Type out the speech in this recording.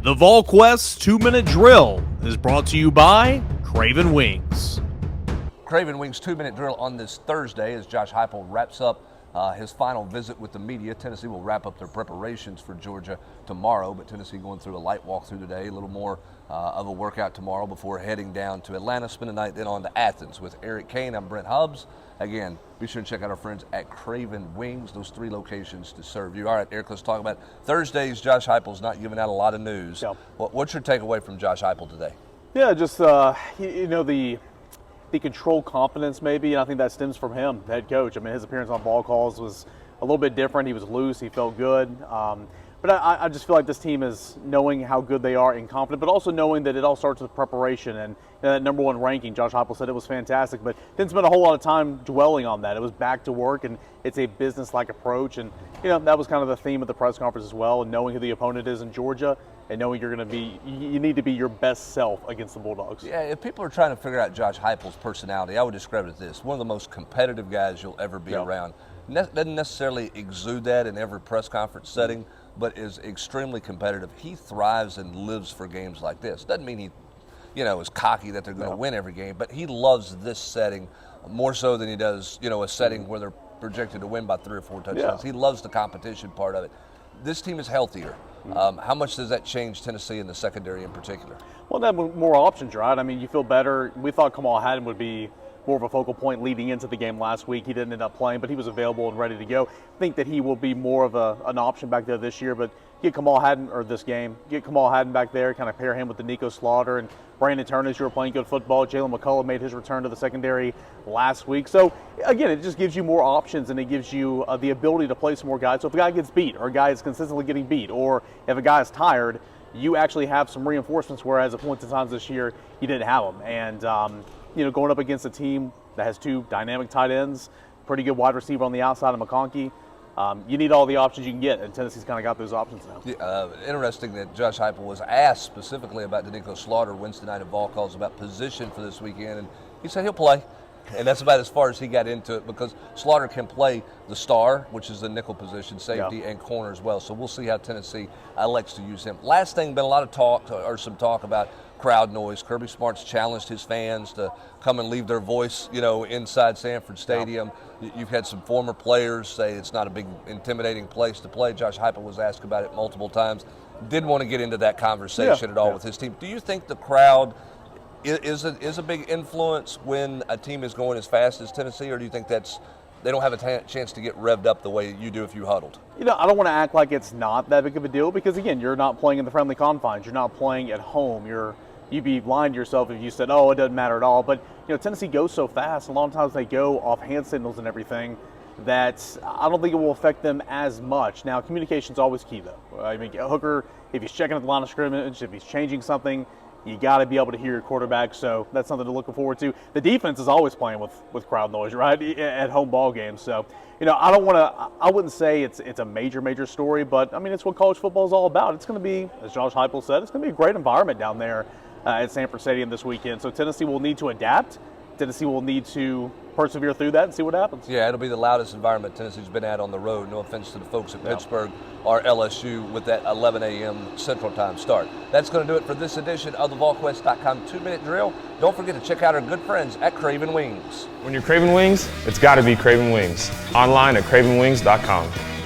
The Volquest 2-Minute Drill is brought to you by Craven Wings. Craven Wings 2-Minute Drill on this Thursday as Josh Heupel wraps up his final visit with the media. Tennessee will wrap up their preparations for Georgia tomorrow, but Tennessee going through a light walkthrough today, a little more of a workout tomorrow before heading down to Atlanta, spend the night, then on to Athens. With Eric Kane, I'm Brent Hubbs. Again, be sure to check out our friends at Craven Wings, those 3 locations to serve you. All right, Eric, let's talk about Thursdays. Josh Heupel's not giving out a lot of news. Yeah. What's your takeaway from Josh Heupel today? Yeah, just the controlled confidence maybe, and I think that stems from him, the head coach. I mean, his appearance on ball calls was a little bit different. He was loose. He felt good. But I just feel like this team is knowing how good they are and confident, but also knowing that it all starts with preparation. And that number 1 ranking, Josh Heupel said it was fantastic, but didn't spend a whole lot of time dwelling on that. It was back to work, and it's a business-like approach. And, that was kind of the theme of the press conference as well, and knowing who the opponent is in Georgia and knowing you need to be your best self against the Bulldogs. Yeah, if people are trying to figure out Josh Heupel's personality, I would describe it as this: one of the most competitive guys you'll ever be around. Doesn't necessarily exude that in every press conference setting, but is extremely competitive. He thrives and lives for games like this. Doesn't mean he, is cocky that they're going to win every game, but he loves this setting more so than he does, a setting where they're projected to win by 3 or 4 touchdowns. He loves the competition part of it. This team is healthier. How much does that change Tennessee in the secondary in particular? Well, that more options, right? I mean, you feel better. We thought Kamal Haddon would be more of a focal point leading into the game last week. He didn't end up playing, but he was available and ready to go. I think that he will be more of an option back there this year, but get Kamal Haddon back there, kind of pair him with the Nico Slaughter and Brandon Turner, who are playing good football. Jalen McCullough made his return to the secondary last week. So, again, it just gives you more options, and it gives you the ability to play some more guys. So if a guy gets beat, or a guy is consistently getting beat, or if a guy is tired, you actually have some reinforcements, whereas at points in times this year, you didn't have them. And, going up against a team that has 2 dynamic tight ends, pretty good wide receiver on the outside of McConkey, you need all the options you can get, and Tennessee's kind of got those options now. Interesting that Josh Heupel was asked specifically about Nico Slaughter Wednesday night at Vol Calls about position for this weekend, and he said he'll play. And that's about as far as he got into it, because Slaughter can play the star, which is the nickel position, safety, and corner as well. So we'll see how Tennessee elects to use him. Last thing, been a lot of some talk about crowd noise. Kirby Smart's challenged his fans to come and leave their voice, inside Sanford Stadium. You've had some former players say it's not a big intimidating place to play. Josh Heupel was asked about it multiple times. Didn't want to get into that conversation at all with his team. Do you think the crowd is a big influence when a team is going as fast as Tennessee, or do you think they don't have a chance to get revved up the way you do if you huddled? I don't want to act like it's not that big of a deal, because, again, you're not playing in the friendly confines. You're not playing at home. You'd be lying to yourself if you said, oh, it doesn't matter at all. But, Tennessee goes so fast. A lot of times they go off hand signals and everything that I don't think it will affect them as much. Now, communication's always key, though. I mean, Hooker, if he's checking at the line of scrimmage, if he's changing something, you got to be able to hear your quarterback, so that's something to look forward to. The defense is always playing with crowd noise, right, at home ball games. So, I wouldn't say it's a major story, but, I mean, it's what college football is all about. It's going to be, as Josh Heupel said, it's going to be a great environment down there at Sanford Stadium this weekend. So Tennessee will need to adapt. Tennessee will need to persevere through that and see what happens. Yeah, it'll be the loudest environment Tennessee's been at on the road. No offense to the folks at Pittsburgh or LSU with that 11 a.m. Central Time start. That's going to do it for this edition of the Volquest.com 2-Minute Drill. Don't forget to check out our good friends at Craven Wings. When you're craving wings, it's got to be Craven Wings. Online at cravenwings.com.